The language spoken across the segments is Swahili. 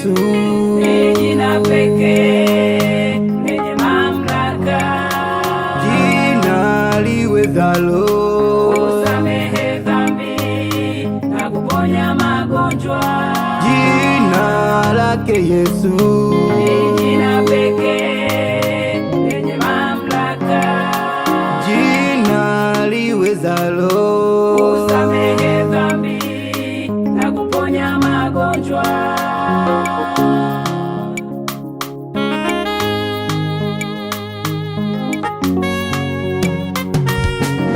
Yesu, ni jina pekee lenye mamlaka, jina liwezalo kusamehe dhambi na kuponya magonjwa. Jina lake Yesu ni jina pekee lenye mamlaka, jina liwezalo kusamehe dhambi na kuponya magonjwa.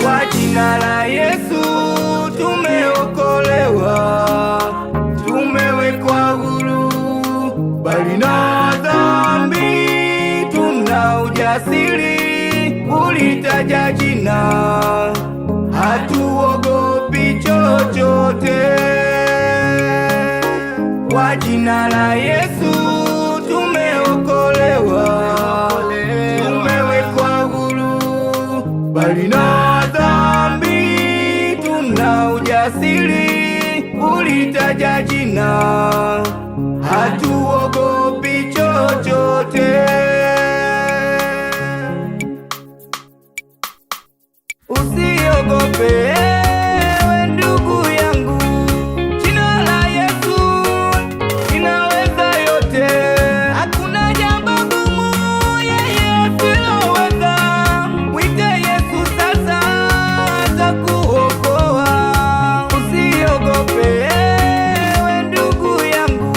Kwa jina la Yesu tumeokolewa, tumewekwa huru, bali na dhambi tuna ujasiri kulitaja jina, hatuogopi chochote. Kwa jina la Yesu tumeokolewa, tumewekwa huru, bali na dhambi tuna ujasiri kulitaja jina, hatuogopi chochote. Usiogope ewe ndugu yangu, jina la Yesu linaweza yote. Hakuna jambo gumu yeye asiloweza. Mwite Yesu sasa atakuokoa. Usiogope ewe ndugu yangu,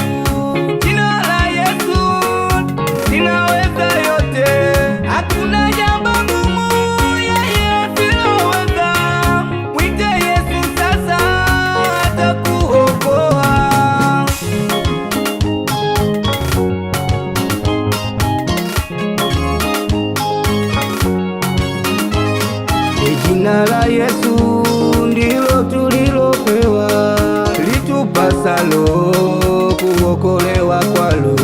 jina la Yesu linaweza yote. Hakuna jambo gumu yeye asiloweza. Mwite Yesu sasa atakuokoa. Jina la Yesu ndilo tulilopewa, litupasalo kuokolewa kwalo.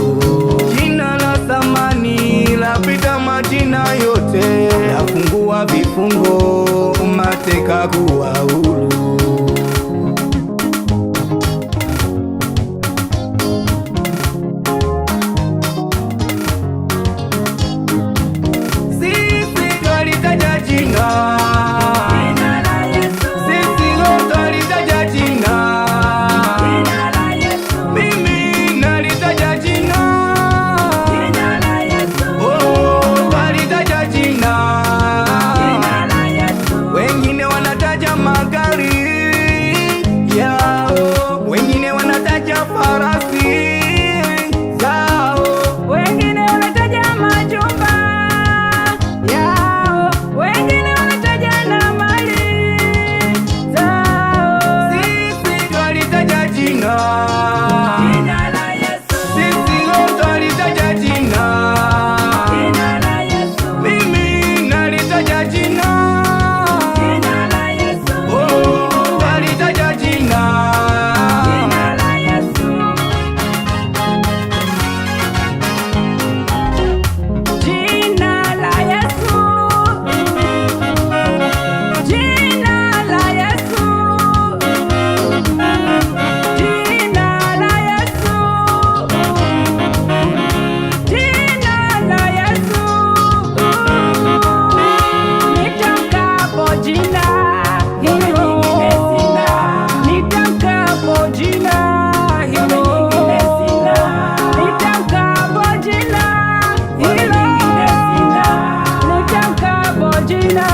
Jina la thamani lapita majina yote, yafungua vifungo, mateka kuwa huru. Sisi twalitaja jina, Jina la Yesu, sisi twalitaja jina, jina la Yesu, mimi nalitaja jina, jina la Yesu, oh, twalitaja jina. jina la Yesu, Wengine wanataja magari yao, wengine wanataja farasi zao, wengine wanataja majumba yao, wengine wanataja na mali zao. sisi twalitaja jina, Jina la Yesu, sisi twalitaja jina, jina la Yesu, mimi nalitaja jina, jina la Yesu, oh, twalitaja jina. jina la Yesu, jina la Yesu, jina la Yesu, jina la Yesu, jina la Yesu. Nitamkapo jina hilo, nitamkapo jina hilo, nitamkapo jina hilo, nitamkapo jina